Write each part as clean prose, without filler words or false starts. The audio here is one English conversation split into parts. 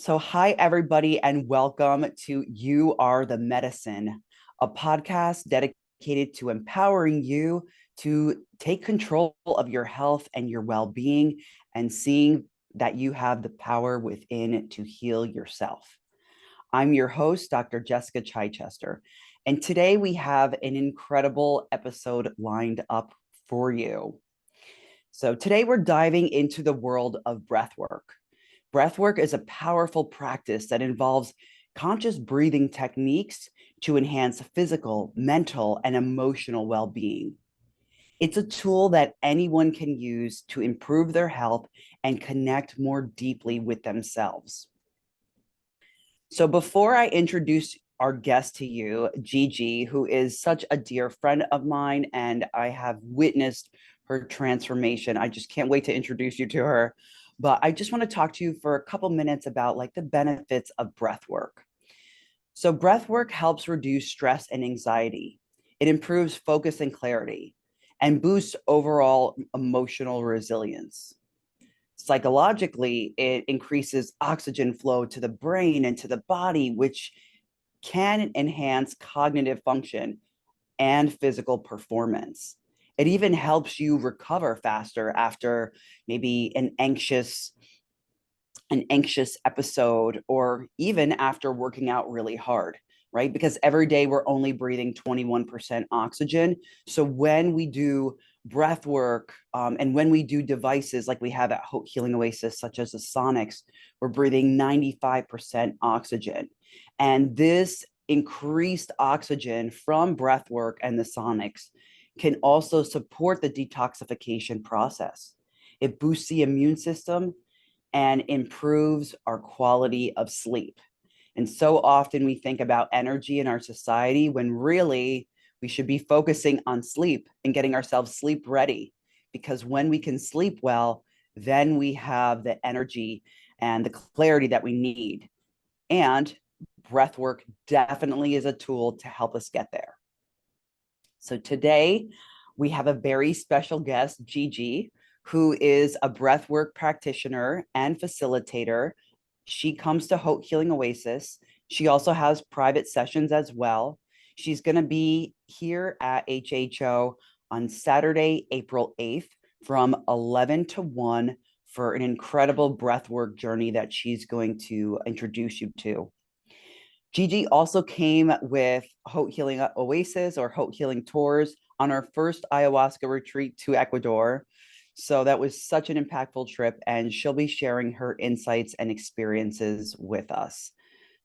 Hi everybody, and welcome to You Are the Medicine, a podcast dedicated to empowering you to take control of your health and your well being and seeing that you have the power within to heal yourself. I'm your host, Dr. Jessica Chichester, and today we have an incredible episode lined up for you. So, today we're diving into the world of breath work. Breathwork is a powerful practice that involves conscious breathing techniques to enhance physical, mental, and emotional well being. It's a tool that anyone can use to improve their health and connect more deeply with themselves. So, before I introduce our guest to you, Gigi, who is such a dear friend of mine, and I have witnessed her transformation. I just can't wait to introduce you to her. But I just want to talk to you for a couple minutes about like the benefits of breath work. So breath work helps reduce stress and anxiety. It improves focus and clarity and boosts overall emotional resilience. Psychologically, it increases oxygen flow to the brain and to the body, which can enhance cognitive function and physical performance. It even helps you recover faster after maybe an anxious episode or even after working out really hard, right? Because every day we're only breathing 21% oxygen. So when we do breath work and when we do devices like we have at Haute Healing Oasis, such as the sonics, we're breathing 95% oxygen. And this increased oxygen from breath work and the sonics can also support the detoxification process. It boosts the immune system and improves our quality of sleep. And so often we think about energy in our society when really we should be focusing on sleep and getting ourselves sleep ready. Because when we can sleep well, then we have the energy and the clarity that we need. And breath work definitely is a tool to help us get there. So today we have a very special guest, Gigi, who is a breathwork practitioner and facilitator. She comes to Haute Healing Oasis. She also has private sessions as well. She's going to be here at HHO on Saturday, April 8th from 11 to 1 for an incredible breathwork journey that she's going to introduce you to. Gigi also came with Haute Healing Oasis or Haute Healing Tours on our first ayahuasca retreat to Ecuador. So that was such an impactful trip, and she'll be sharing her insights and experiences with us.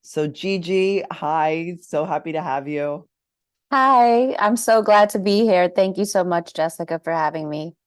So, Gigi, hi, so happy to have you. Hi, I'm so glad to be here. Thank you so much, Jessica, for having me.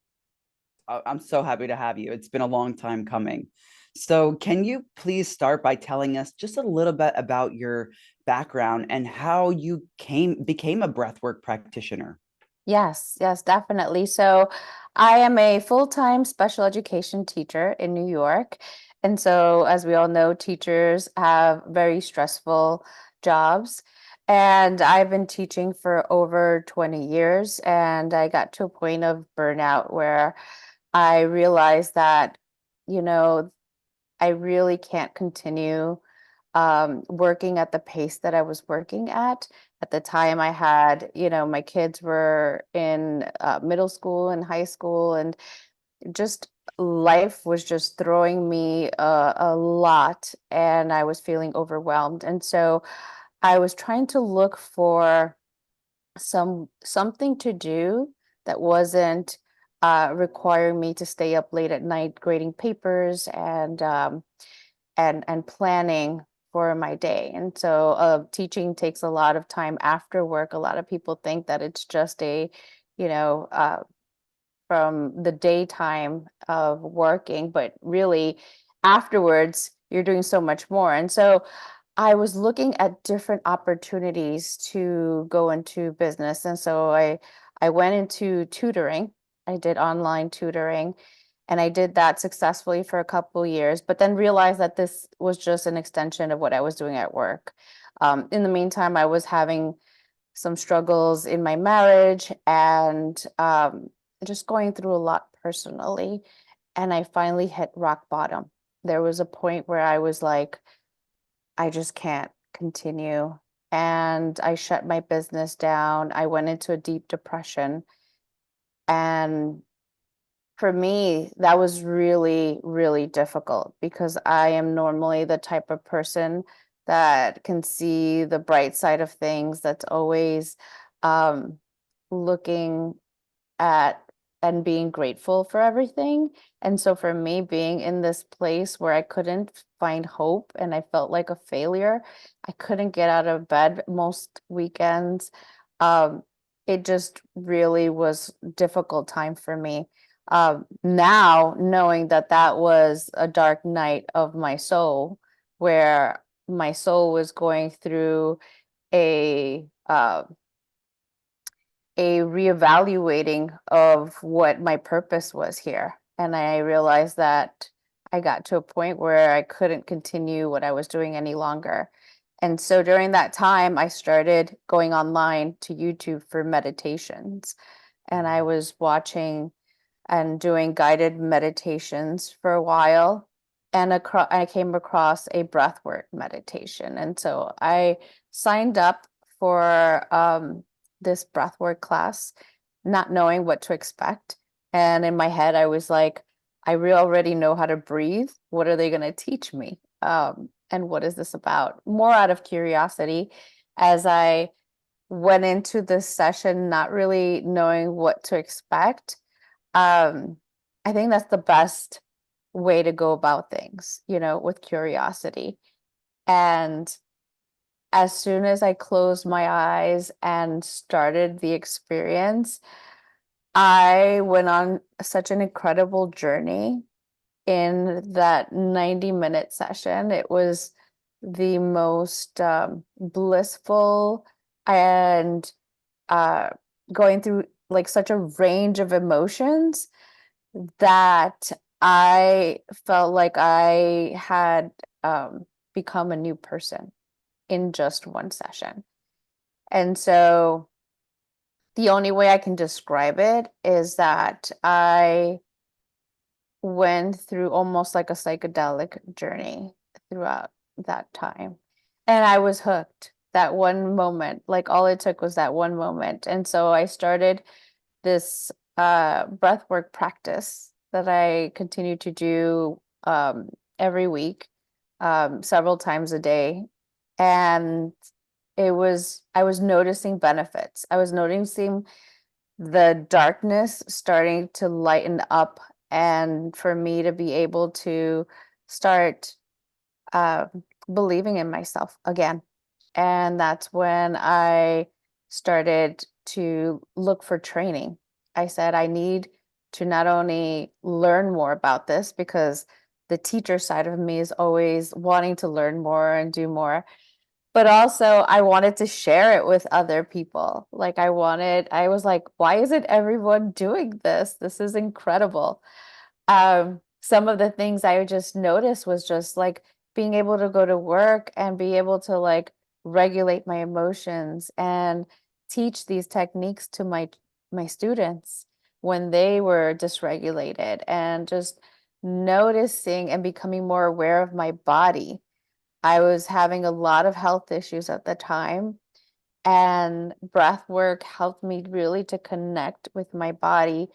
I'm so happy to have you. It's been a long time coming. So, can you please start by telling us just a little bit about your background and how you became a breathwork practitioner? Yes, definitely. So, I am a full-time special education teacher in New York. And so, as we all know, teachers have very stressful jobs. And I've been teaching for over 20 years, and I got to a point of burnout where I realized that, you know, I really can't continue working at the pace that I was working at. At the time, I had, my kids were in middle school and high school, and just life was just throwing me a lot, and I was feeling overwhelmed. And so I was trying to look for something to do that wasn't requiring me to stay up late at night grading papers and planning for my day. And so teaching takes a lot of time after work. A lot of people think that it's just you know, uh, from the daytime of working, but really afterwards, you're doing so much more. And so I was looking at different opportunities to go into business. And so I went into tutoring. I did online tutoring, and I did that successfully for a couple years, but then realized that this was just an extension of what I was doing at work. In the meantime, I was having some struggles in my marriage and just going through a lot personally. And I finally hit rock bottom. There was a point where I was like, I just can't continue. And I shut my business down. I went into a deep depression. And for me, that was really, really difficult because I am normally the type of person that can see the bright side of things, that's always um, looking at and being grateful for everything. And so for me, being in this place where I couldn't find hope and I felt like a failure, I couldn't get out of bed most weekends. Um, it just really was difficult time for me. Now, knowing that that was a dark night of my soul, where my soul was going through a a reevaluating of what my purpose was here. And I realized that I got to a point where I couldn't continue what I was doing any longer. And so during that time, I started going online to YouTube for meditations. And I was watching and doing guided meditations for a while. And I came across a breathwork meditation. And so I signed up for this breathwork class, not knowing what to expect. And in my head, I was like, already know how to breathe. What are they going to teach me? And what is this about? More out of curiosity as I went into this session, not really knowing what to expect. um, I think that's the best way to go about things, with curiosity. And as soon as I closed my eyes and started the experience, I went on such an incredible journey in that 90-minute session. It was the most blissful and uh, going through like such a range of emotions that I felt like I had become a new person in just one session. And so the only way I can describe it is that I went through almost like a psychedelic journey throughout that time. And I was hooked that one moment. Like all it took was that one moment. And so I started this breathwork practice that I continue to do every week, several times a day. And I was noticing benefits. I was noticing the darkness starting to lighten up, and for me to be able to start uh, believing in myself again. And that's when I started to look for training. I said, I need to not only learn more about this because the teacher side of me is always wanting to learn more and do more, but also I wanted to share it with other people. Like I was like, why isn't everyone doing this? This is incredible. Some of the things I just noticed was just like being able to go to work and be able to like regulate my emotions and teach these techniques to my students when they were dysregulated, and just noticing and becoming more aware of my body. I was having a lot of health issues at the time, and breath work helped me really to connect with my body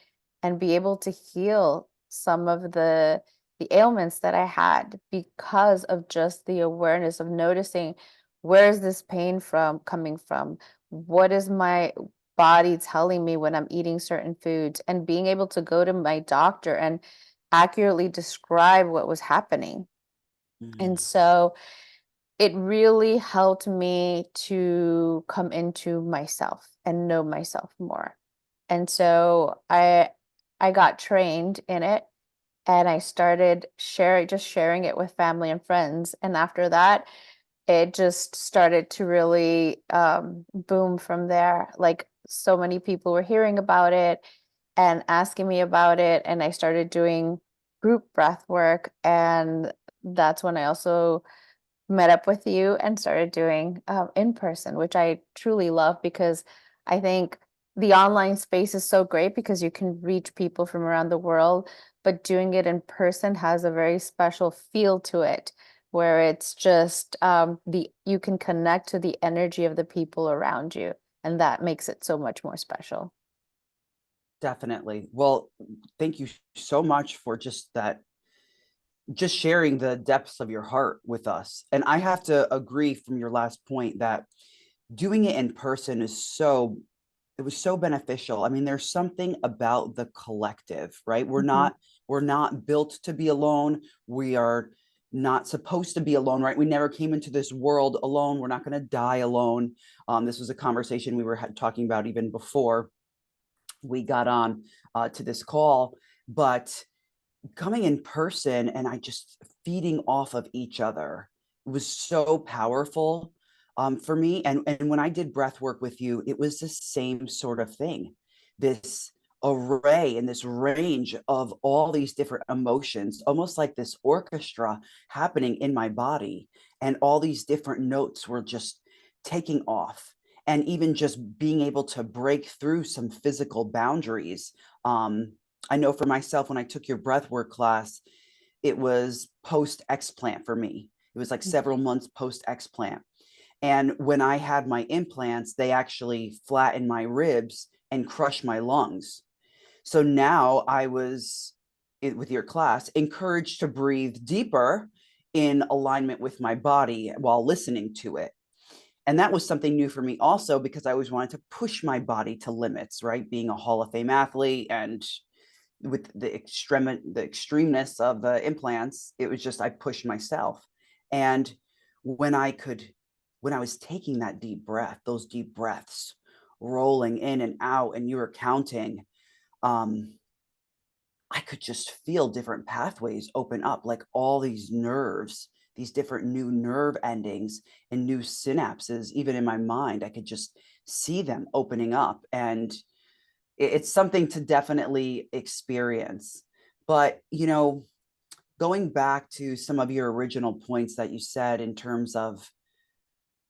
and be able to heal some of the ailments that I had because of just the awareness of noticing, where is this pain from coming from? What is my body telling me when I'm eating certain foods? And being able to go to my doctor and accurately describe what was happening. And Mm. so it really helped me to come into myself and know myself more. And so I got trained in it, and I started sharing it with family and friends. And after that, it just started to really boom from there. Like so many people were hearing about it and asking me about it, and I started doing group breath work. And that's when I also met up with you and started doing in person, which I truly love because I think the online space is so great because you can reach people from around the world, but doing it in person has a very special feel to it where it's just the you can connect to the energy of the people around you, and that makes it so much more special. Definitely. Well, thank you so much for just sharing the depths of your heart with us. And I have to agree from your last point that doing it in person is so it was so beneficial. I mean, there's something about the collective, right? Mhm. We're not built to be alone. We are not supposed to be alone, right? We never came into this world alone. We're not going to die alone. This was a conversation we were talking about even before we got on to this call. But coming in person and I just feeding off of each other was so powerful for me. And when I did breath work with you, it was the same sort of thing. This array and this range of all these different emotions, almost like this orchestra happening in my body. And all these different notes were just taking off. And even just being able to break through some physical boundaries. I know for myself, when I took your breathwork class, it was post explant for me. It was like several months post explant. And when I had my implants, they actually flattened my ribs and crushed my lungs. So now I was, with your class, encouraged to breathe deeper in alignment with my body while listening to it. And that was something new for me also because I always wanted to push my body to limits, right? Being a Hall of Fame athlete and with the extremeness of the implants, it was just I pushed myself. And when I could, when I was taking that deep breath, those deep breaths, rolling in and out, and you were counting, um, I could just feel different pathways open up, like all these nerves, these different new nerve endings and new synapses, even in my mind. I could just see them opening up. And it's something to definitely experience. But, going back to some of your original points that you said in terms of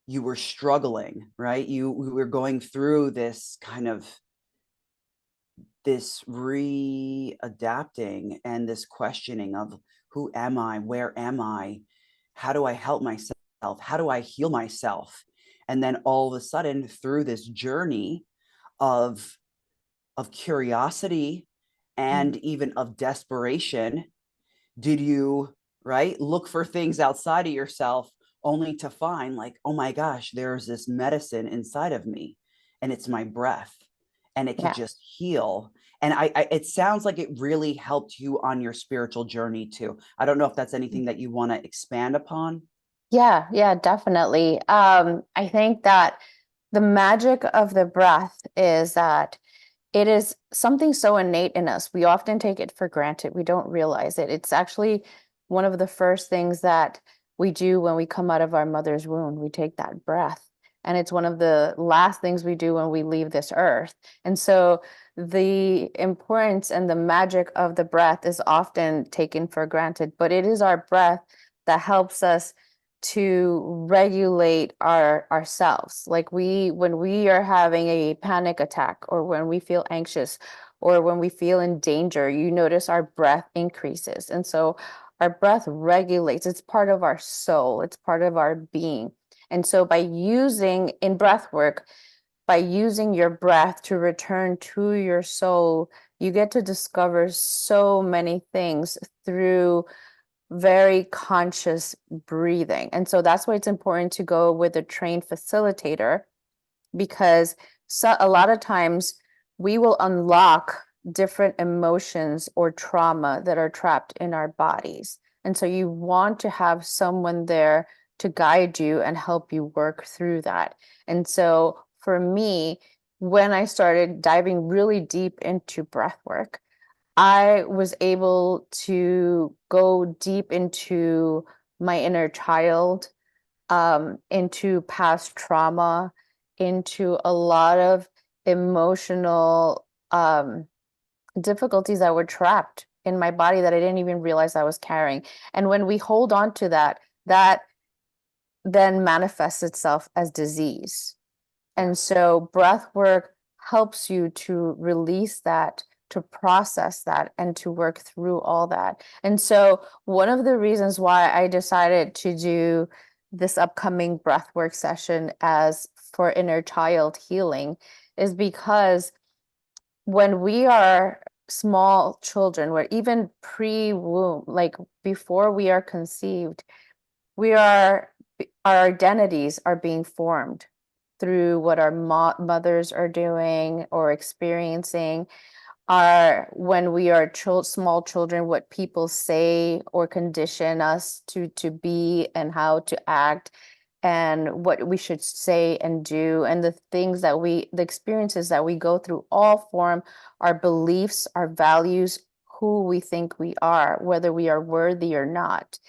you were struggling, right? You were going through this kind of this readapting and this questioning of who am I? Where am I? How do I help myself? How do I heal myself? And then all of a sudden, through this journey of curiosity and Mhm. even of desperation, did you, right, look for things outside of yourself only to find like, oh my gosh, there's this medicine inside of me and it's my breath and it could Yeah. just heal. And it sounds like it really helped you on your spiritual journey too. I don't know if that's anything that you want to expand upon. Yeah, yeah, definitely. I think that the magic of the breath is that it is something so innate in us. We often take it for granted. We don't realize it. It's actually one of the first things that we do when we come out of our mother's womb. We take that breath. And it's one of the last things we do when we leave this earth. And so the importance and the magic of the breath is often taken for granted, but it is our breath that helps us to regulate ourselves. Like when we are having a panic attack or when we feel anxious or when we feel in danger, you notice our breath increases. And so our breath regulates, it's part of our soul, it's part of our being. And so by using in breath work, by using your breath to return to your soul, you get to discover so many things through very conscious breathing. And so that's why it's important to go with a trained facilitator because a lot of times we will unlock different emotions or trauma that are trapped in our bodies. And so you want to have someone there to guide you and help you work through that. And so for me, when I started diving really deep into breath work, I was able to go deep into my inner child, into past trauma, into a lot of emotional difficulties that were trapped in my body that I didn't even realize I was carrying. And when we hold on to that, that then manifests itself as disease. And Yes. so breath work helps you to release that, to process that and to work through all that. And so one of the reasons why I decided to do this upcoming breathwork session as for inner child healing is because when we are small children, we're even pre-womb, like before we are conceived, we are our identities are being formed through what our mothers are doing or experiencing, are when we are small children, what people say or condition us to be and how to act and what we should say and do, and the experiences that we go through all form our beliefs, our values, who we think we are, whether we are worthy or not.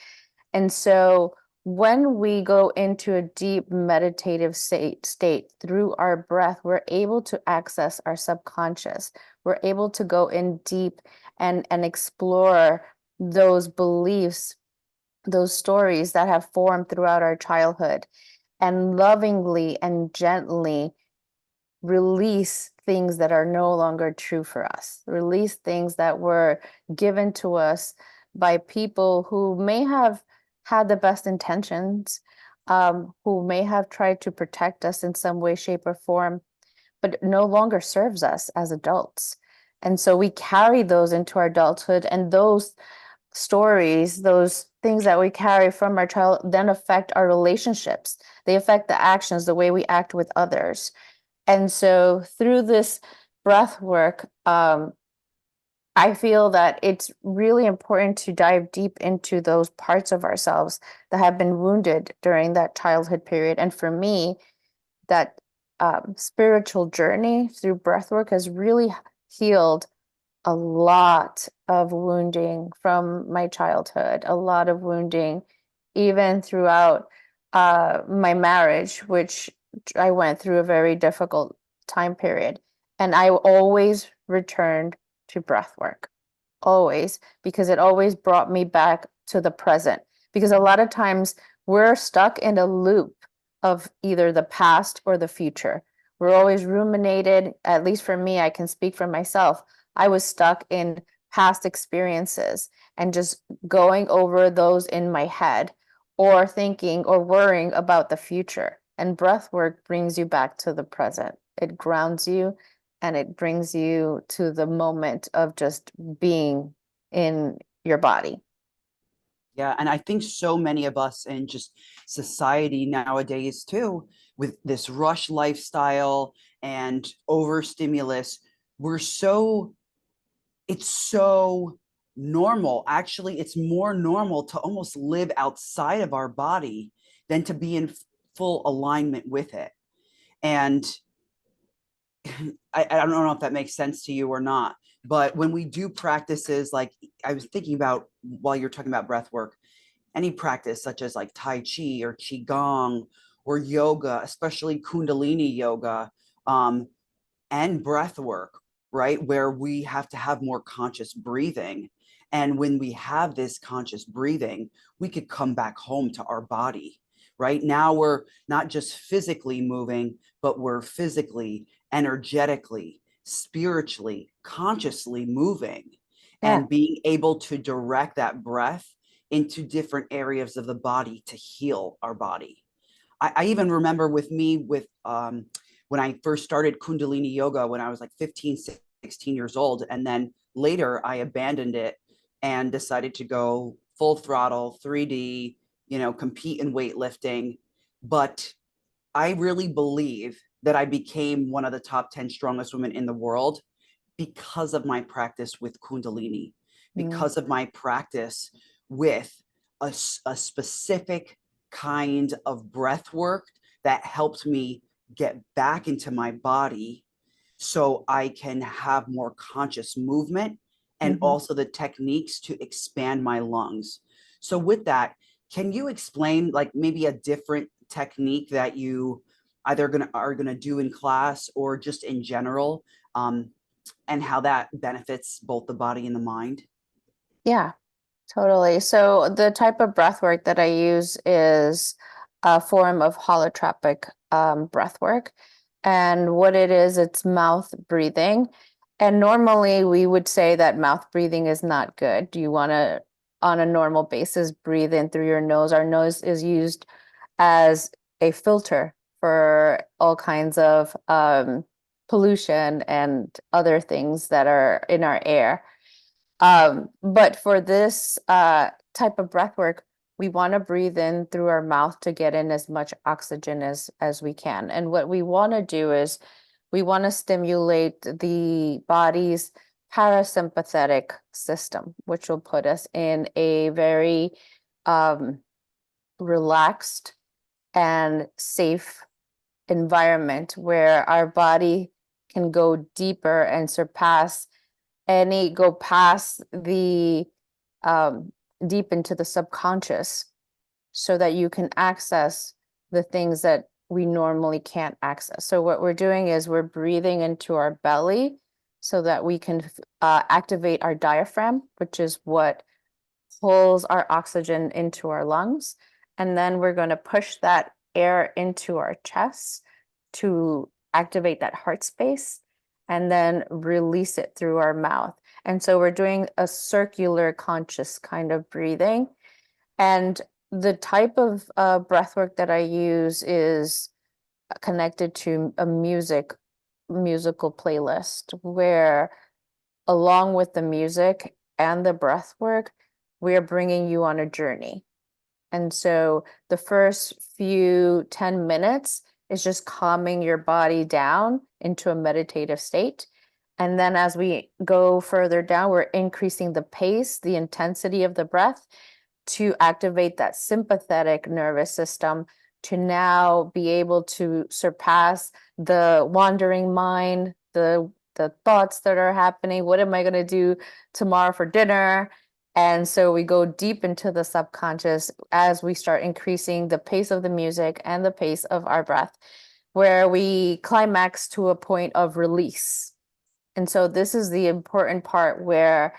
And so when we go into a deep meditative state through our breath, we're able to access our subconscious. We're able to go in deep and explore those beliefs, those stories that have formed throughout our childhood, and lovingly and gently release things that are no longer true for us, release things that were given to us by people who may have had the best intentions, who may have tried to protect us in some way, shape, or form, but no longer serves us as adults. And so we carry those into our adulthood, and those stories, those things that we carry from our child then affect our relationships. They affect the actions, the way we act with others. And so through this breath work, I feel that it's really important to dive deep into those parts of ourselves that have been wounded during that childhood period. And for me, that spiritual journey through breath work has really healed a lot of wounding from my childhood, a lot of wounding, even throughout my marriage, which I went through a very difficult time period. And I always returned to breath work, always, because it always brought me back to the present. Because a lot of times we're stuck in a loop of either the past or the future. We're always ruminated, at least for me, I can speak for myself. I was stuck in past experiences and just going over those in my head or thinking or worrying about the future. And breath work brings you back to the present. It grounds you and it brings you to the moment of just being in your body. Yeah, and I think so many of us in just society nowadays too, with this rush lifestyle and overstimulus, we're so it's so normal. Actually, it's more normal to almost live outside of our body than to be in full alignment with it. And I don't know if that makes sense to you or not, but when we do practices like I was thinking about while you're talking about breath work, any practice such as like Tai Chi or Qigong or yoga, especially Kundalini yoga, um, and breath work, right? Where we have to have more conscious breathing. And when we have this conscious breathing, we could come back home to our body, right? Now we're not just physically moving, but we're physically, energetically, spiritually, consciously moving Yeah. and being able to direct that breath into different areas of the body to heal our body. I even remember with me with when I first started Kundalini yoga when I was like 15, 16 years old. And then later I abandoned it and decided to go full throttle, 3D, compete in weightlifting. But I really believe that I became one of the top 10 strongest women in the world because of my practice with Kundalini, Mm. because of my practice with a specific kind of breath work that helped me get back into my body so I can have more conscious movement and Mhm. also the techniques to expand my lungs. So, with that, can you explain like maybe a different technique that you either are gonna do in class or just in general, and how that benefits both the body and the mind? Yeah. Totally. So the type of breath work that I use is a form of holotropic breath work. And what it is, it's mouth breathing. And normally we would say that mouth breathing is not good. Do you want to, on a normal basis, breathe in through your nose? Our nose is used as a filter for all kinds of pollution and other things that are in our air. But for this type of breath work, we want to breathe in through our mouth to get in as much oxygen as we can. And what we want to do is we want to stimulate the body's parasympathetic system, which will put us in a very um, relaxed and safe environment where our body can go deeper and go past the um, deep into the subconscious so that you can access the things that we normally can't access. So what we're doing is we're breathing into our belly so that we can activate our diaphragm, which is what pulls our oxygen into our lungs. And then we're going to push that air into our chest to activate that heart space and then release it through our mouth. And so we're doing a circular conscious kind of breathing. And the type of breath work that I use is connected to a musical playlist where along with the music and the breath work, we are bringing you on a journey. And so the first few 10 minutes is just calming your body down into a meditative state. And then as we go further down, we're increasing the pace, the intensity of the breath to activate that sympathetic nervous system to now be able to surpass the wandering mind, the thoughts that are happening. What am I going to do tomorrow for dinner? And so we go deep into the subconscious as we start increasing the pace of the music and the pace of our breath, where we climax to a point of release. And so this is the important part where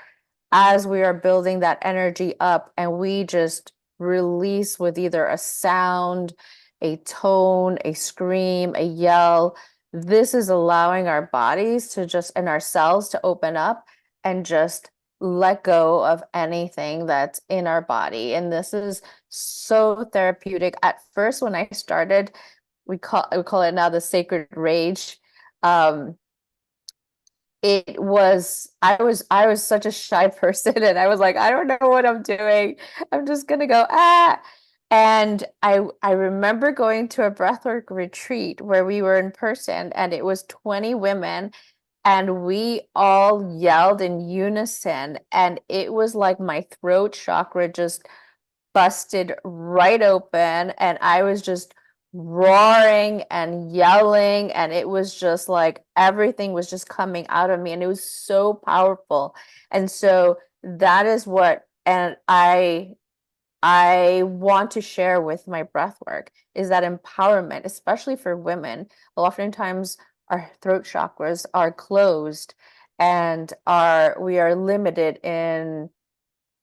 as we are building that energy up and we just release with either a sound, a tone, a scream, a yell, this is allowing our bodies to just and our cells to open up and just let go of anything that's in our body. And this is so therapeutic. At first, when I started, we call it now the sacred rage. I was such a shy person and I was like, I don't know what I'm doing. I'm just gonna go and I remember going to a breathwork retreat where we were in person and it was 20 women and we all yelled in unison and it was like my throat chakra just busted right open and I was just roaring and yelling and it was just like everything was just coming out of me and it was so powerful. And so that is what and I want to share with my breath work is that empowerment, especially for women. Oftentimes our throat chakras are closed and we are limited in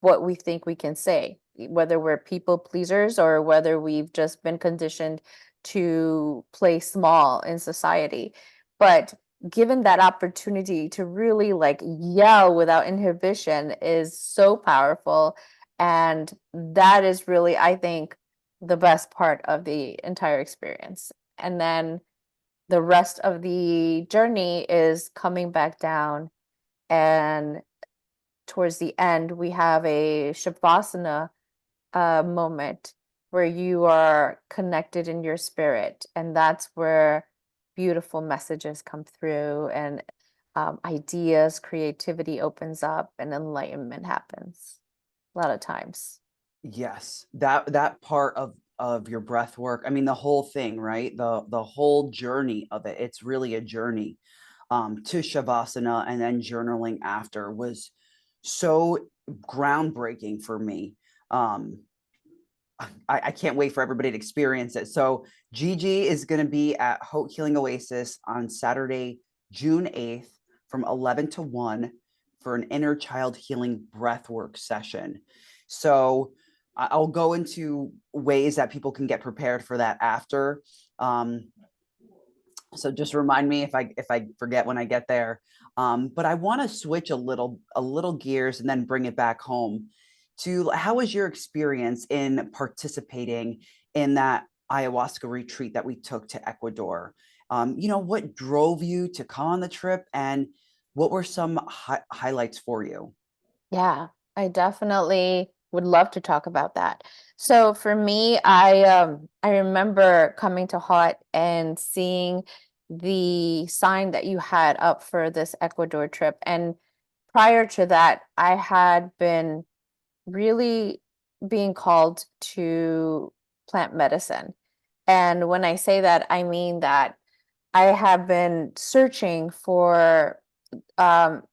what we think we can say, whether we're people pleasers or whether we've just been conditioned to play small in society. But given that opportunity to really like yell without inhibition is so powerful. And that is really, I think, the best part of the entire experience. And then the rest of the journey is coming back down and towards the end, we have a Shavasana moment where you are connected in your spirit. And that's where beautiful messages come through and ideas, creativity opens up, and enlightenment happens a lot of times. Yes, that part of your breath work. I mean, the whole thing, right? The whole journey of it. It's really a journey to Shavasana and then journaling after was so groundbreaking for me. Um, I can't wait for everybody to experience it. So Gigi is going to be at Haute Healing Oasis on Saturday, June 8th from 11 to 1 for an inner child healing breathwork session. So I'll go into ways that people can get prepared for that after. Um, So just remind me if I forget when I get there. But I want to switch a little gears and then bring it back home to how was your experience in participating in that ayahuasca retreat that we took to Ecuador? You know, what drove you to come on the trip, and what were some highlights for you? Yeah, I definitely would love to talk about that. So for me, I remember coming to Hot and seeing the sign that you had up for this Ecuador trip. And prior to that, I had been really being called to plant medicine. And when I say that, I mean that I have been searching for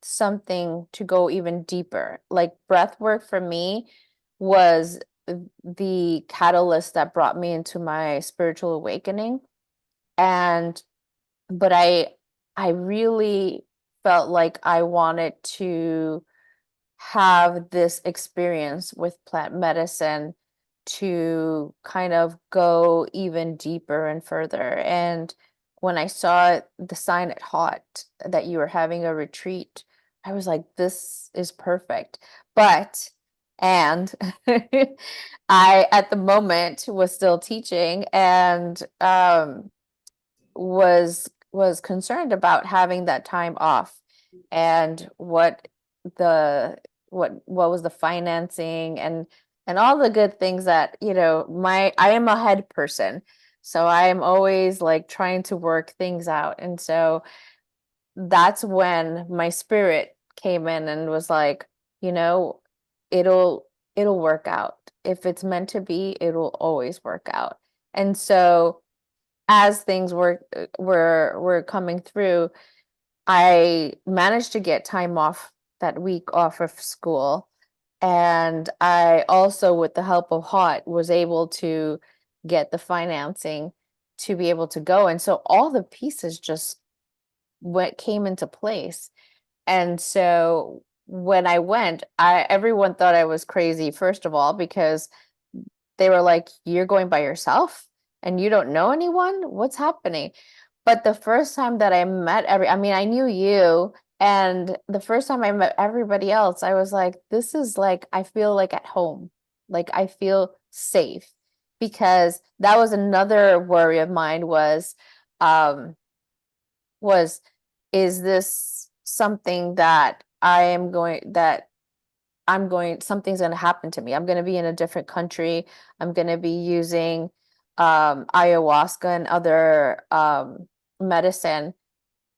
something to go even deeper. Like breath work for me was the catalyst that brought me into my spiritual awakening. And but I really felt like I wanted to have this experience with plant medicine to kind of go even deeper and further. And when I saw the sign at Hot that you were having a retreat, I was like, this is perfect. But, and I, at the moment, was still teaching and was concerned about having that time off and the what was the financing and all the good things that my I am a head person, so I am always like trying to work things out. And so that's when my spirit came in and was like, you know it'll it'll work out. If it's meant to be, it'll always work out. And so as things were coming through, I managed to get time off that week off of school. And I also, with the help of Hot, was able to get the financing to be able to go. And so all the pieces just what came into place. And so when I went, I everyone thought I was crazy, first of all, because they were like, "You're going by yourself and you don't know anyone? What's happening?" But the first time that I met I mean, I knew you, and the first time I met everybody else, I was like, this is like, I feel like at home. Like I feel safe, because that was another worry of mine um, was, is this something that something's going to happen to me. I'm going to be in a different country. I'm going to be using ayahuasca and other medicine.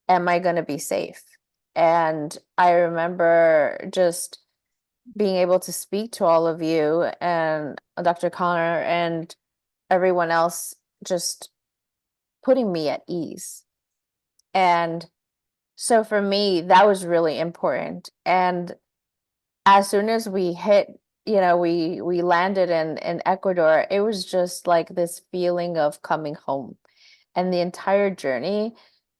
Am I going to be safe? And I remember just being able to speak to all of you and Dr. Connor and everyone else, just putting me at ease. And so for me, that was really important. And as soon as we hit, we landed in Ecuador, it was just like this feeling of coming home. And the entire journey,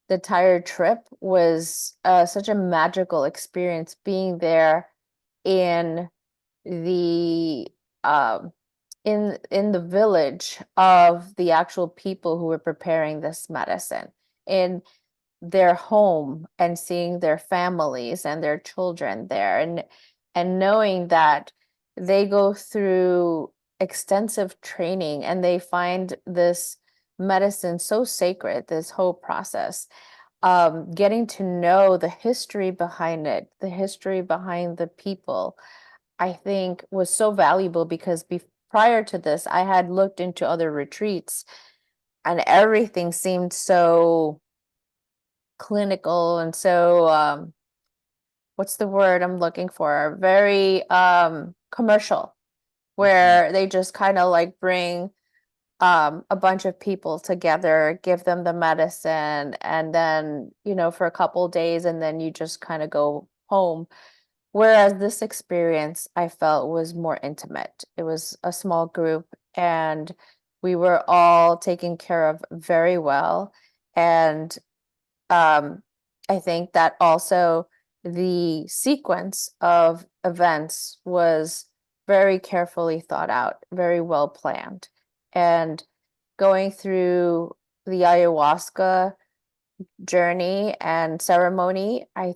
the entire trip was such a magical experience, being there in the um in the village of the actual people who were preparing this medicine, in their home, and seeing their families and their children there, and knowing that they go through extensive training and they find this medicine so sacred, this whole process. Getting to know the history behind it, the history behind the people, I think was so valuable, because prior to this, I had looked into other retreats and everything seemed so clinical and so what's the word I'm looking for? Very commercial, Mhm. where they just kind of like bring a bunch of people together, give them the medicine, and then, for a couple days, and then you just kind of go home. Whereas this experience, I felt, was more intimate. It was a small group, and we were all taken care of very well. And um, I think that also the sequence of events was very carefully thought out, very well planned. And going through the ayahuasca, journey and ceremony, I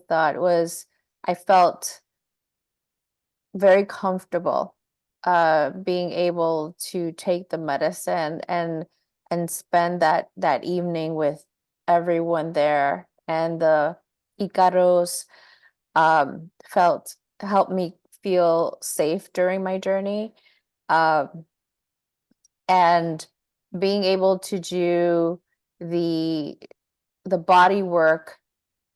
felt very comfortable being able to take the medicine and spend that evening with everyone there. And the Icaros felt helped me feel safe during my journey. Um, and being able to do the the body work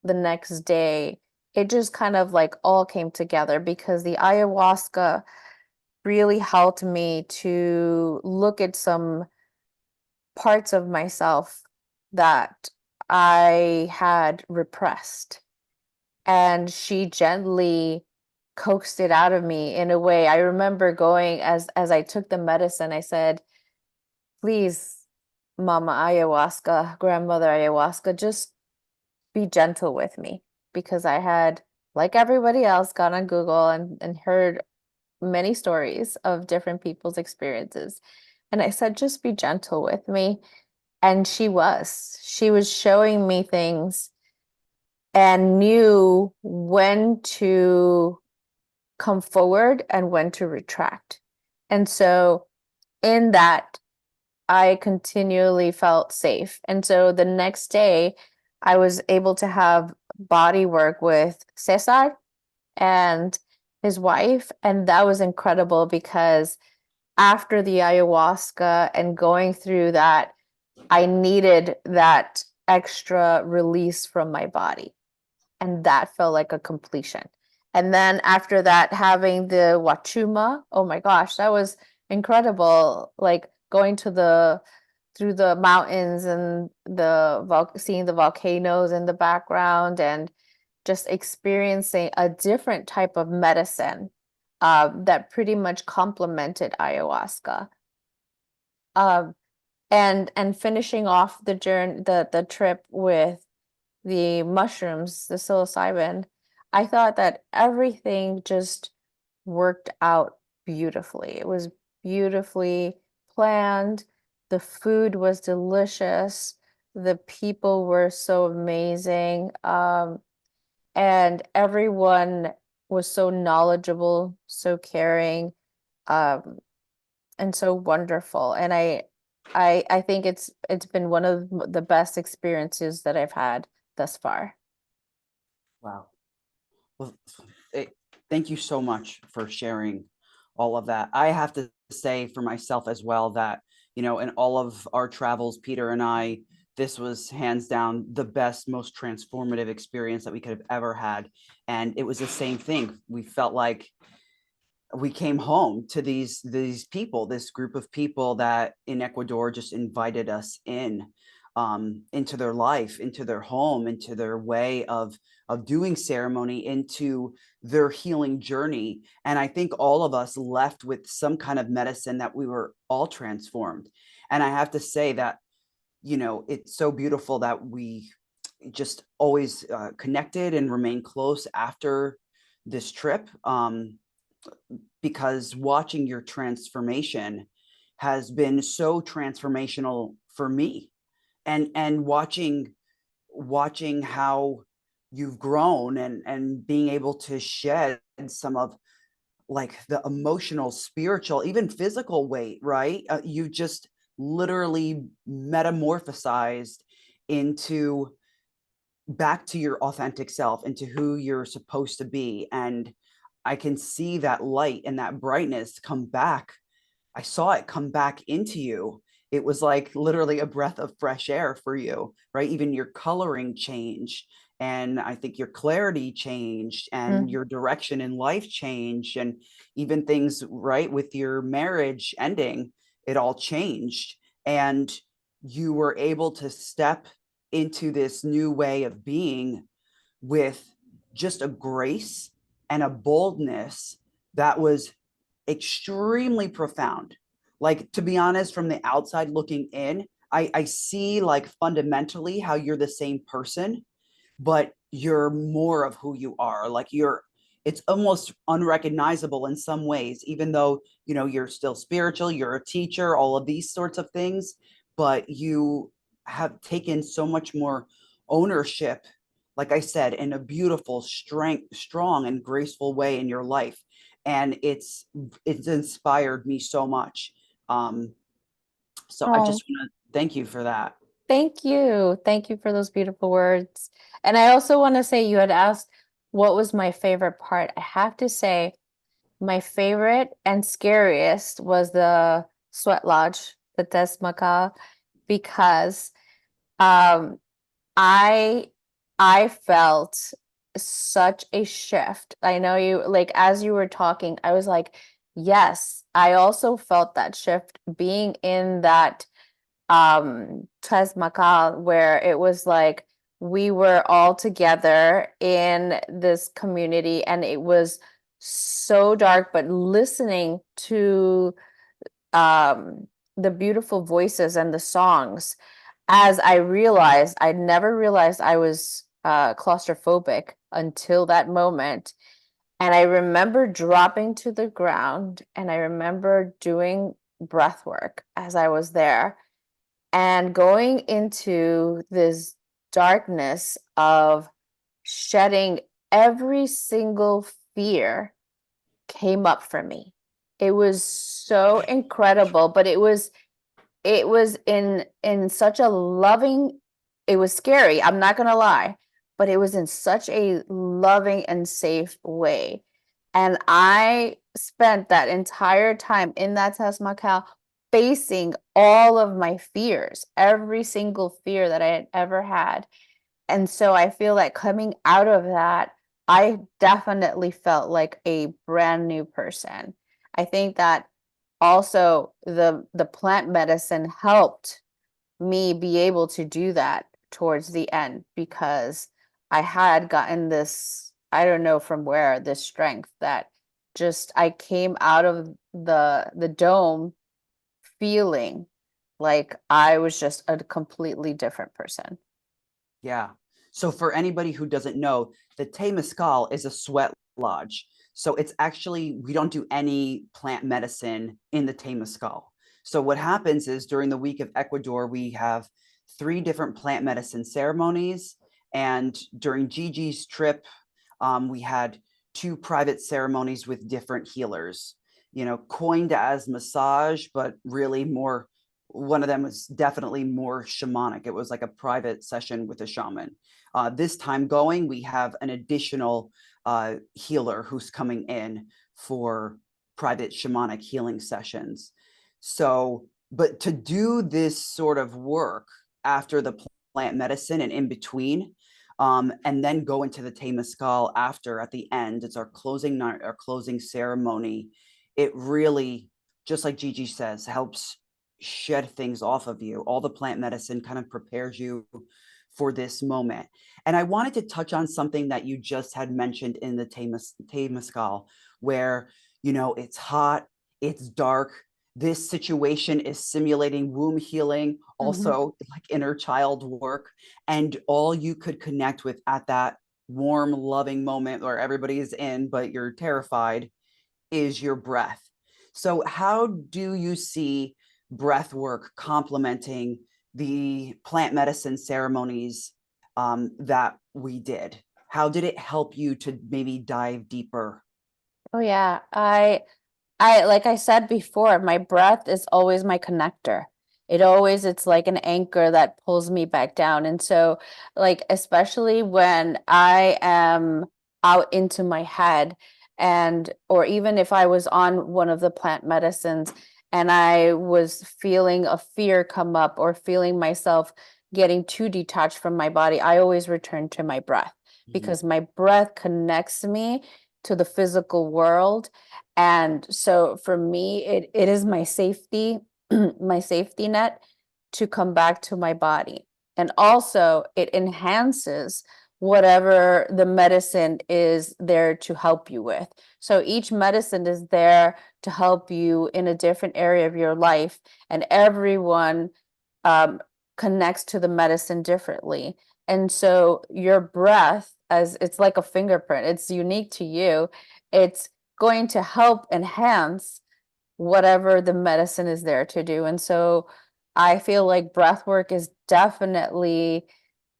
the next day, it just kind of like all came together because the ayahuasca really helped me to look at some parts of myself that I had repressed. And she gently coaxed it out of me in a way. I remember going as I took the medicine, I said, please, Mama Ayahuasca, Grandmother Ayahuasca, just be gentle with me. Because I had, like everybody else, gone on Google and heard many stories of different people's experiences. And I said, just be gentle with me. And she was. She was showing me things and knew when to come forward and when to retract. And so in that, I continually felt safe. And so the next day, I was able to have body work with Cesar and his wife. And that was incredible because after the ayahuasca and going through that, I needed that extra release from my body. And that felt like a completion. And then after that, having the Wachuma, oh my gosh, that was incredible. Like going to the through the mountains and seeing the volcanoes in the background and just experiencing a different type of medicine that pretty much complemented ayahuasca. Um, and finishing off the journey, the trip with the mushrooms, the psilocybin, I thought that everything just worked out beautifully. It was beautifully planned. The food was delicious. The people were so amazing. And everyone was so knowledgeable, so caring, um, and so wonderful. And I think it's been one of the best experiences that I've had thus far. Wow. Well, it, thank you so much for sharing all of that. I have to say for myself as well that, in all of our travels, Peter and I, this was hands down the best, most transformative experience that we could have ever had. And it was the same thing. We felt like we came home to these people, this group of people that in Ecuador just invited us into their life, into their home, into their way of doing ceremony, into their healing journey. And I think all of us left with some kind of medicine that we were all transformed. And I have to say that, it's so beautiful that we just always connected and remain close after this trip. Because watching your transformation has been so transformational for me, and watching how you've grown, and being able to shed some of like the emotional, spiritual, even physical weight, right? You just literally metamorphosized into back to your authentic self, into who you're supposed to be. And I can see that light and that brightness come back. I saw it come back into you. It was like literally a breath of fresh air for you, right? Even your coloring changed. And I think your clarity changed, and Mm. your direction in life changed. And even things, right, with your marriage ending, it all changed. And you were able to step into this new way of being with just a grace and a boldness that was extremely profound. Like, to be honest, from the outside looking in, I see like fundamentally how you're the same person, but you're more of who you are. Like, it's almost unrecognizable in some ways, even though, you're still spiritual, you're a teacher, all of these sorts of things, but you have taken so much more ownership, like I said, in a beautiful, strong and graceful way in your life. And it's inspired me so much. Um, so I Oh, just want to thank you for that. thank you. Thank you for those beautiful words. And I also want to say you had asked what was my favorite part. I have to say my favorite and scariest was the sweat lodge, the Tesmaca, because um I I felt such a shift. I know you like as you were talking, I was like, yes, I also felt that shift being in that Tres Macal where it was like we were all together in this community and it was so dark, but listening to the beautiful voices and the songs as I realized, I never realized I was claustrophobic until that moment. And I remember dropping to the ground and I remember doing breath work as I was there and going into this darkness of shedding every single fear came up for me. It was so incredible, but it was in such a loving, it was scary, I'm not gonna lie, but it was in such a loving and safe way. And I spent that entire time in that Taj Mahal facing all of my fears, every single fear that I had ever had. And so I feel like coming out of that, I definitely felt like a brand new person. I think that also the plant medicine helped me be able to do that towards the end because I had gotten this, I don't know from where, this strength that just I came out of the dome feeling like I was just a completely different person. Yeah. So for anybody who doesn't know, the Temescal is a sweat lodge. So it's actually, we don't do any plant medicine in the Temescal. So what happens is during the week of Ecuador, we have 3 different plant medicine ceremonies. And during Gigi's trip, we had 2 private ceremonies with different healers, coined as massage, but really more, one of them was definitely more shamanic. It was like a private session with a shaman. This time going, we have an additional healer who's coming in for private shamanic healing sessions. So, but to do this sort of work after the plant medicine and in between, and then go into the Temescal after at the end. It's our closing night, our closing ceremony. It really, just like Gigi says, helps shed things off of you. All the plant medicine kind of prepares you for this moment. And I wanted to touch on something that you just had mentioned in the Temescal, where, it's hot, it's dark. This situation is simulating womb healing, Mhm. also like inner child work. And all you could connect with at that warm, loving moment where everybody's in, but you're terrified, is your breath. So, how do you see breath work complementing the plant medicine ceremonies that we did? How did it help you to maybe dive deeper? Oh yeah, I like I said before, my breath is always my connector. It's like an anchor that pulls me back down. And so, like, especially when I am out into my head, or even if I was on one of the plant medicines and I was feeling a fear come up or feeling myself getting too detached from my body, I always return to my breath Mhm. because my breath connects me to the physical world. And so for me, it is my safety, my safety net to come back to my body. And also it enhances whatever the medicine is there to help you with. So each medicine is there to help you in a different area of your life, and everyone um, connects to the medicine differently. And so your breath, as it's like a fingerprint, it's unique to you. It's going to help enhance whatever the medicine is there to do. And so I feel like breath work is definitely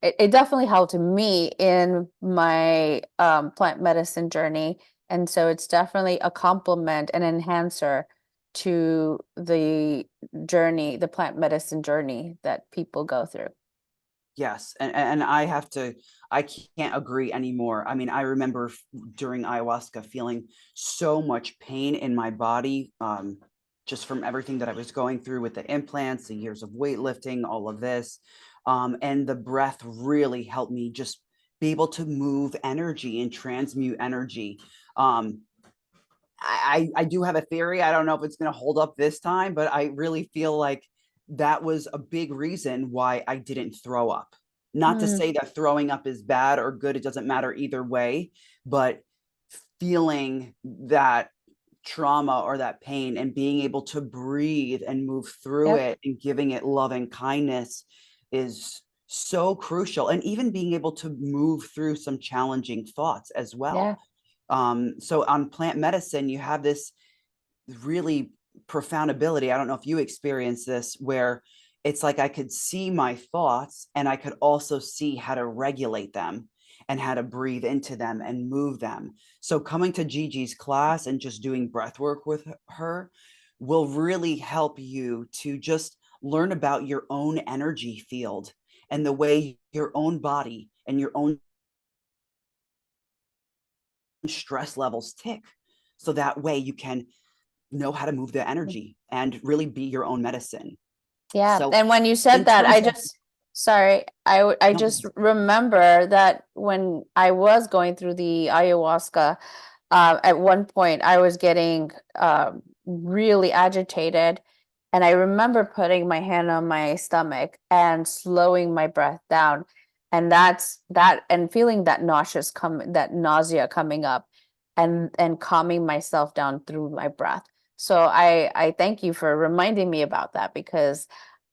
it definitely helped me in my plant medicine journey. And so it's definitely a complement, an enhancer to the journey, the plant medicine journey that people go through. Yes, and I can't agree anymore. I mean, I remember during ayahuasca feeling so much pain in my body, just from everything that I was going through with the implants, the years of weightlifting, all of this. And the breath really helped me just be able to move energy and transmute energy. Um, I do have a theory. I don't know if it's going to hold up this time, but I really feel like that was a big reason why I didn't throw up. Not to Mm, say that throwing up is bad or good, it doesn't matter either way, but feeling that trauma or that pain and being able to breathe and move through yep. it and giving it love and kindness is so crucial. And even being able to move through some challenging thoughts as Yeah. well. So on plant medicine, you have this really profound ability. I don't know if you experience this, where it's like I could see my thoughts and I could also see how to regulate them and how to breathe into them and move them. So coming to Gigi's class and just doing breath work with her will really help you to just learn about your own energy field and the way your own body and your own stress levels tick. So that way you can know how to move the energy and really be your own medicine. Yeah, So and when you said in that, terms of sorry, I no, just remember that when I was going through the ayahuasca, at one point I was getting really agitated, and I remember putting my hand on my stomach and slowing my breath down, and and feeling that nausea coming up, and calming myself down through my breath. So I thank you for reminding me about that, because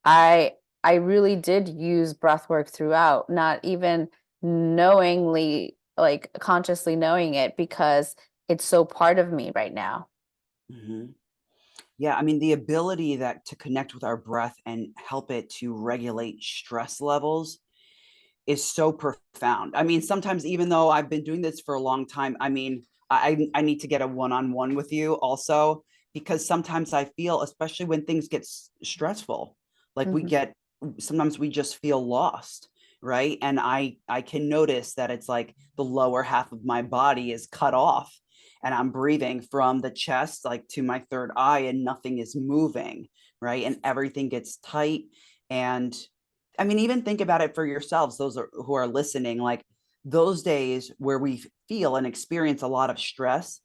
I I really did use breath work throughout, not even knowingly, like consciously knowing it, because it's so part of me right now. mhm. Yeah, I mean the ability that to connect with our breath and help it to regulate stress levels is so profound. I mean, sometimes even though I've been doing this for a long time, I mean, I need to get a one-on-one with you also, because sometimes I feel, especially when things get stressful, like we Mhm. get sometimes we just feel lost, right? And I can notice that it's like the lower half of my body is cut off and I'm breathing from the chest like to my third eye and nothing is moving, right? And everything gets tight. And I mean, even think about it for yourselves, who are listening, like those days where we feel and experience a lot of stress.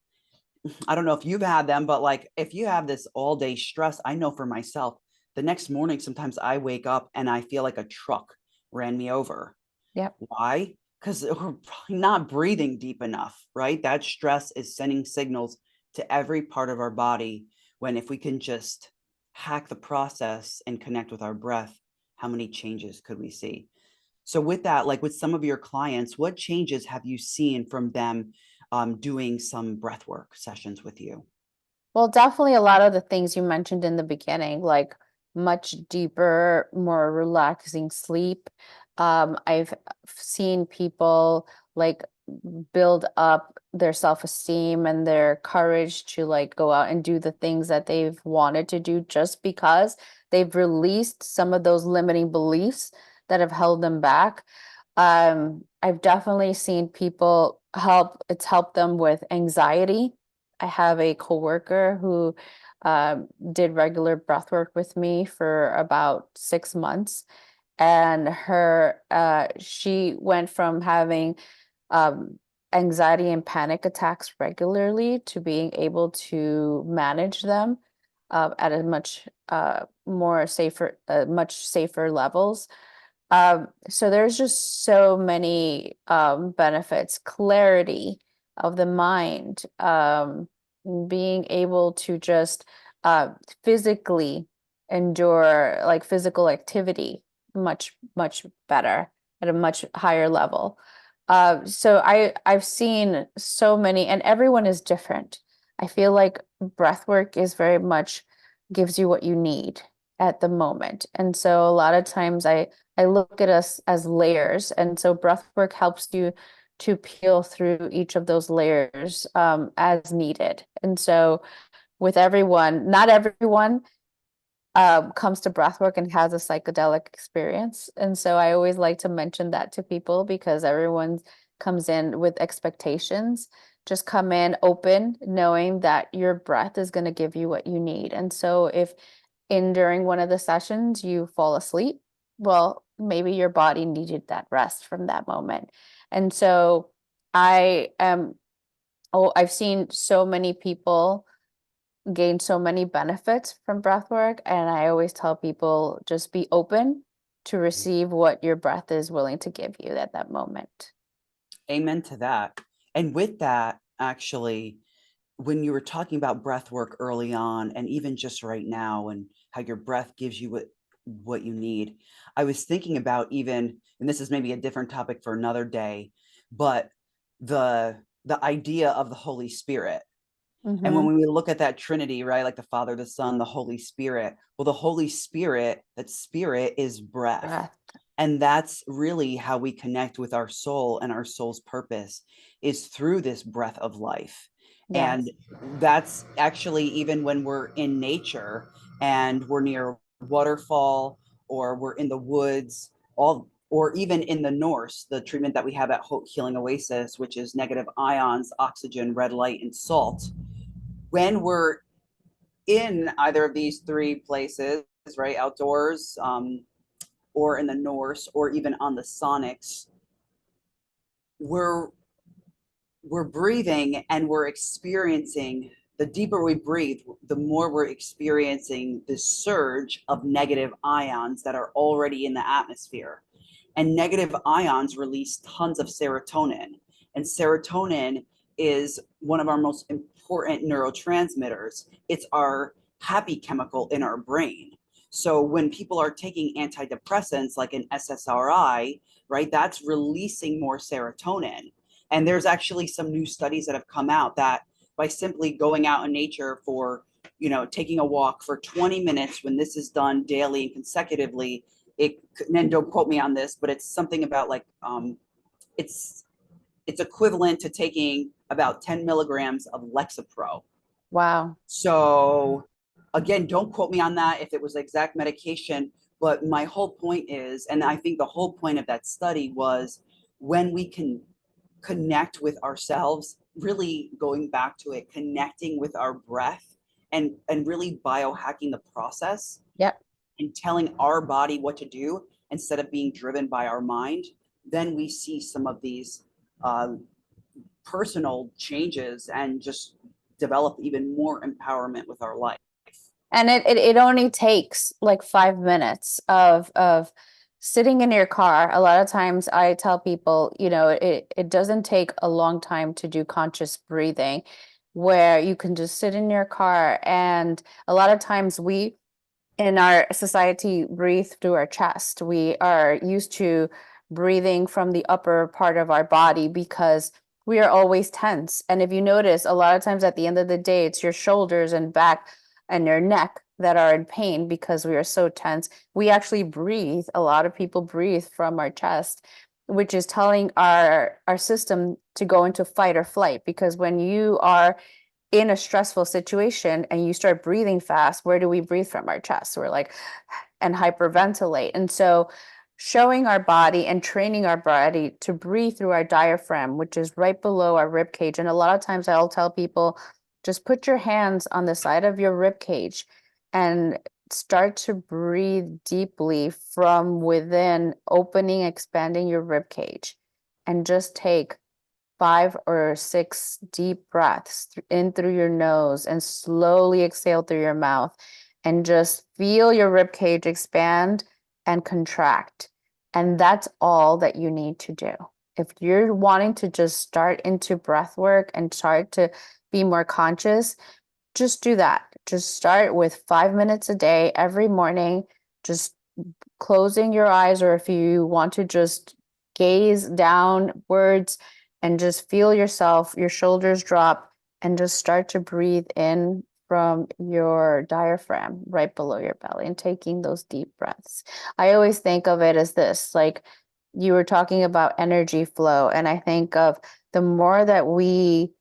I don't know if you've had them, but like if you have this all day stress, I know for myself, the next morning, sometimes I wake up and I feel like a truck ran me over. Yep. Why? Because we're probably not breathing deep enough, right? That stress is sending signals to every part of our body. When if we can just hack the process and connect with our breath, how many changes could we see? So, with that, like with some of your clients, what changes have you seen from them doing some breathwork sessions with you? Well, definitely a lot of the things you mentioned in the beginning, like much deeper, more relaxing sleep. I've seen people like build up their self-esteem and their courage to like go out and do the things that they've wanted to do, just because they've released some of those limiting beliefs that have held them back. I've definitely seen it's helped them with anxiety. I have a coworker who did regular breath work with me for about 6 months, and she went from having um, anxiety and panic attacks regularly to being able to manage them at a much safer levels. So there's just so many benefits, clarity of the mind, being able to just uh, physically endure like physical activity much better at a much higher level. So I've seen so many, and everyone is different. I feel like breath work is very much gives you what you need at the moment. And so a lot of times I look at us as layers. And so breath work helps you to peel through each of those layers as needed. And so with everyone, not everyone comes to breathwork and has a psychedelic experience. And so I always like to mention that to people because everyone comes in with expectations. Just come in open, knowing that your breath is going to give you what you need. And so if in during one of the sessions you fall asleep, well, maybe your body needed that rest from that moment. And so I am, oh, I've seen so many people gain so many benefits from breath work. And I always tell people just be open to receive what your breath is willing to give you at that moment. Amen to that. And with that, actually, when you were talking about breath work early on, and even just right now, and how your breath gives you what you need, I was thinking about even, and this is maybe a different topic for another day, but the idea of the Holy Spirit. And Mm-hmm. when we look at that Trinity, right, like the Father, the Son, the Holy Spirit, well, the Holy Spirit, that spirit is breath. Breath. And that's really how we connect with our soul, and our soul's purpose is through this breath of life. And Yes. that's actually even when we're in nature and we're near a waterfall, or we're in the woods, all, or even in the Norse, the treatment that we have at Haute Healing Oasis, which is negative ions, oxygen, red light, and salt. When we're in either of these three places, right, outdoors, or in the Norse, or even on the sonics, we're we're breathing and we're experiencing, the deeper we breathe, the more we're experiencing this surge of negative ions that are already in the atmosphere. And negative ions release tons of serotonin. And serotonin is one of our most important neurotransmitters. It's our happy chemical in our brain. So when people are taking antidepressants like an SSRI, right, that's releasing more serotonin. And there's actually some new studies that have come out that by simply going out in nature for, taking a walk for 20 minutes, when this is done daily and consecutively, it, and then don't quote me on this, but it's something about like, it's it's equivalent to taking about 10 milligrams of Lexapro. Wow. So again, don't quote me on that if it was exact medication, but my whole point is, and I think the whole point of that study was, when we can connect with ourselves, really going back to it, connecting with our breath, and really biohacking the process, Yep. and telling our body what to do instead of being driven by our mind, then we see some of these uh, personal changes and just develop even more empowerment with our life. And it only takes like 5 minutes of sitting in your car. A lot of times I tell people, it doesn't take a long time to do conscious breathing, where you can just sit in your car. And a lot of times we in our society breathe through our chest. We are used to breathing from the upper part of our body because we are always tense. And if you notice, a lot of times at the end of the day, it's your shoulders and back and your neck that are in pain because we are so tense. We actually breathe. A lot of people breathe from our chest, which is telling our system to go into fight or flight. Because when you are in a stressful situation and you start breathing fast, where do we breathe from? Our chest. We're like, and hyperventilate. And so showing our body and training our body to breathe through our diaphragm, which is right below our rib cage. And a lot of times I'll tell people, just put your hands on the side of your rib cage and start to breathe deeply from within, opening, expanding your rib cage, and just take 5 or 6 deep breaths in through your nose and slowly exhale through your mouth, and just feel your rib cage expand and contract. And that's all that you need to do. If you're wanting to just start into breath work and start to be more conscious, just do that. Just start with 5 minutes a day every morning, just closing your eyes, or if you want to just gaze downwards and just feel yourself, your shoulders drop, and just start to breathe in from your diaphragm right below your belly and taking those deep breaths. I always think of it as this, like you were talking about energy flow, and I think of the more that we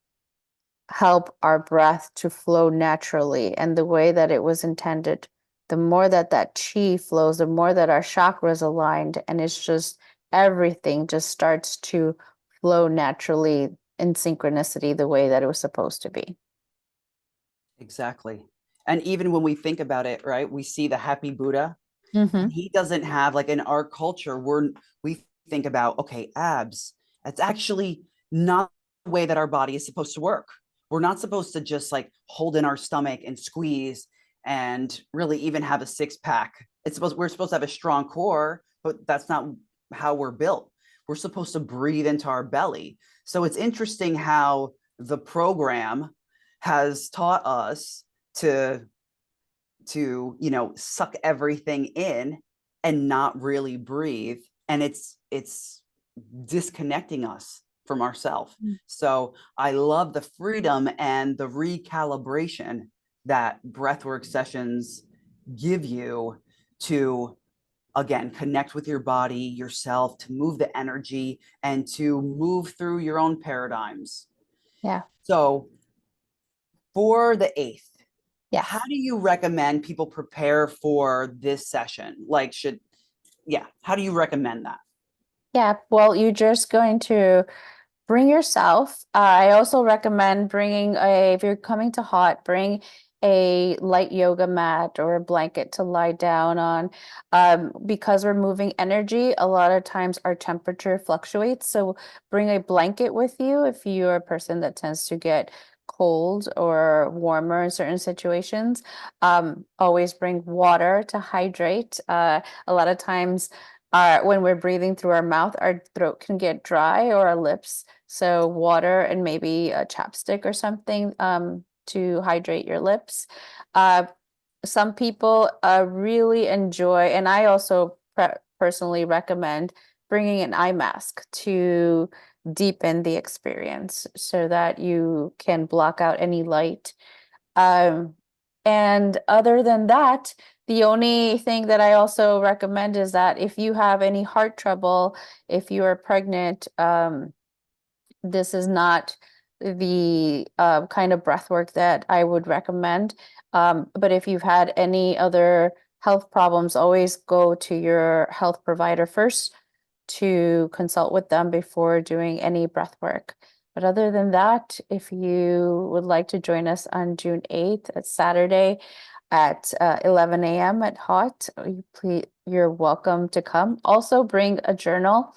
help our breath to flow naturally and the way that it was intended, the more that that chi flows, the more that our chakras aligned, and it's just everything just starts to flow naturally in synchronicity the way that it was supposed to be. Exactly. And even when we think about it, right, we see the happy Buddha, and Mm-hmm. he doesn't have, like, in our culture, we think about, okay, abs. That's actually not the way that our body is supposed to work. We're not supposed to just like hold in our stomach and squeeze and really even have a six pack. We're supposed to have a strong core, but that's not how we're built. We're supposed to breathe into our belly. So it's interesting how the program has taught us to suck everything in and not really breathe, and it's disconnecting us from ourselves. So I love the freedom and the recalibration that breathwork sessions give you to, again, connect with your body, yourself, to move the energy and to move through your own paradigms. Yeah. So for the 8th, how Yes. do you recommend people prepare for this session? Like, how do you recommend that? Yeah. Well, you're just going to bring yourself. I also recommend bringing if you're coming to hot, bring a light yoga mat or a blanket to lie down on. Because we're moving energy, a lot of times our temperature fluctuates. So bring a blanket with you if you're a person that tends to get cold or warmer in certain situations. Always bring water to hydrate. A lot of times, when we're breathing through our mouth, our throat can get dry or our lips. So water and maybe a chapstick or something to hydrate your lips. Uh, some people really enjoy, and I also personally recommend bringing an eye mask to deepen the experience so that you can block out any light. Um, and other than that, the only thing that I also recommend is that if you have any heart trouble, if you are pregnant, this is not the kind of breath work that I would recommend. But if you've had any other health problems, always go to your health provider first to consult with them before doing any breath work. But other than that, if you would like to join us on June 8th, it's Saturday at 11 a.m. at Hot, you're welcome to come. Also, bring a journal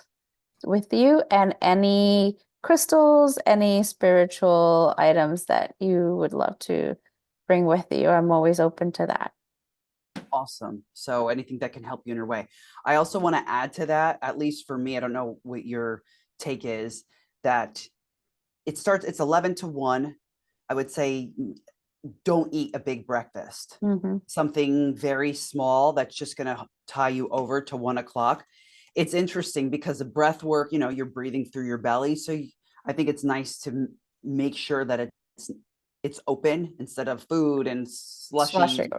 with you and any crystals, any spiritual items that you would love to bring with you. I'm always open to that. Awesome. So anything that can help you in your way. I also want to add to that, at least for me, I don't know what your take is, that it's 11 to 1. I would say don't eat a big breakfast. Mm-hmm. Something very small that's just going to tie you over to 1 o'clock. It's interesting because the breath work, you're breathing through your belly. So I think it's nice to make sure that it's open instead of food and Slushing.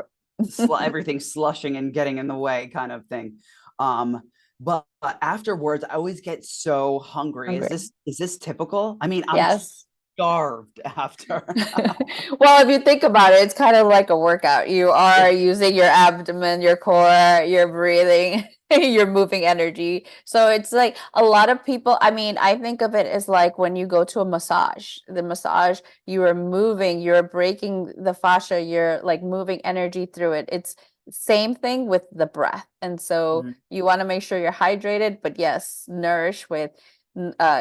slushy, everything slushing and getting in the way kind of thing. Um, but afterwards, I always get so hungry. Is Hungry. this typical? I mean, I'm Yes. starved after. Well, if you think about it, it's kind of like a workout. You are using your abdomen, your core, you're breathing, you're moving energy. So it's like a lot of people, I mean, I think of it as like when you go to a massage. The massage, you are moving, you're breaking the fascia, you're like moving energy through it. It's same thing with the breath. And so Mhm. you want to make sure you're hydrated, but yes, nourish with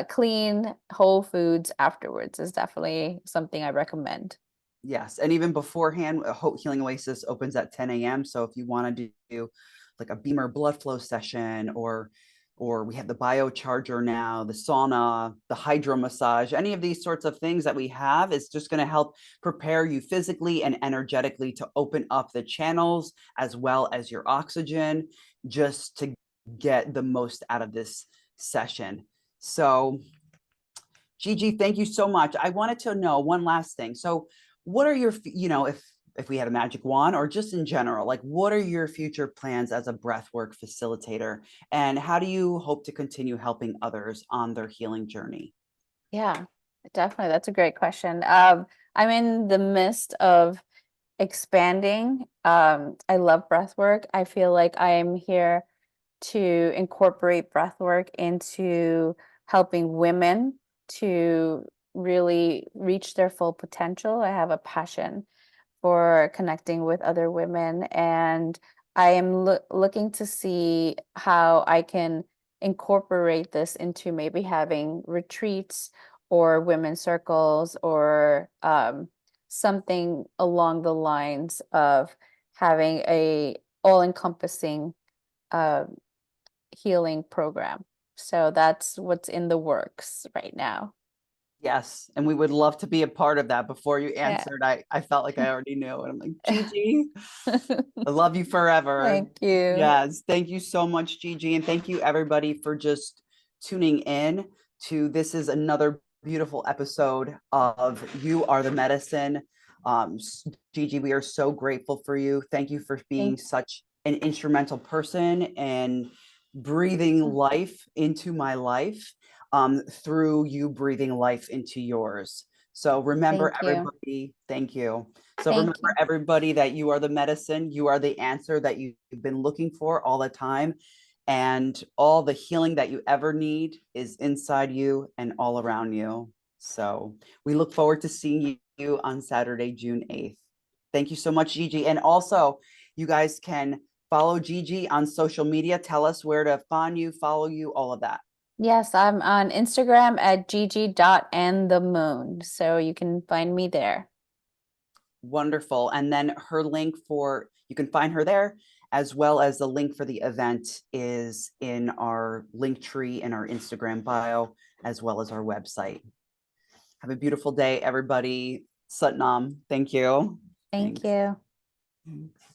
clean whole foods afterwards is definitely something I recommend. Yes, and even beforehand, Haute Healing Oasis opens at 10 a.m. So if you want to do like a Beamer blood flow session, or we have the biocharger now, the sauna, the hydro massage, any of these sorts of things that we have is just going to help prepare you physically and energetically to open up the channels as well as your oxygen, just to get the most out of this session. So Gigi, thank you so much. I wanted to know one last thing. So, what are your, if if we had a magic wand, or just in general, like what are your future plans as a breathwork facilitator? And how do you hope to continue helping others on their healing journey? Yeah, definitely. That's a great question. I'm in the midst of expanding. I love breath work. I feel like I am here to incorporate breath work into helping women to really reach their full potential. I have a passion for connecting with other women, and I am looking to see how I can incorporate this into maybe having retreats or women's circles or something along the lines of having a all-encompassing uh, healing program. So that's what's in the works right now. Yes, and we would love to be a part of that. Before you Yeah. answered, I felt like I already knew. And I'm like, Gigi, I love you forever. Thank you. Yes, thank you so much, Gigi. And thank you, everybody, for just tuning in to this is another beautiful episode of You Are the Medicine. Um, Gigi, we are so grateful for you. Thank you for being Thank such an instrumental person and breathing life into my life through you breathing life into yours. So remember, thank you. everybody, thank you. So remember, Thank you. everybody, that you are the medicine. You are the answer that you've been looking for all the time. And all the healing that you ever need is inside you and all around you. So we look forward to seeing you on Saturday, June 8th. Thank you so much, Gigi. And also, you guys can follow Gigi on social media. Tell us where to find you, follow you, all of that. Yes, I'm on Instagram at gigi.andthemoon. So you can find me there. Wonderful. And then her link for, you can find her there, as well as the link for the event is in our link tree in our Instagram bio, as well as our website. Have a beautiful day, everybody. Satnam. Thank you. Thank Thanks. you. Thanks.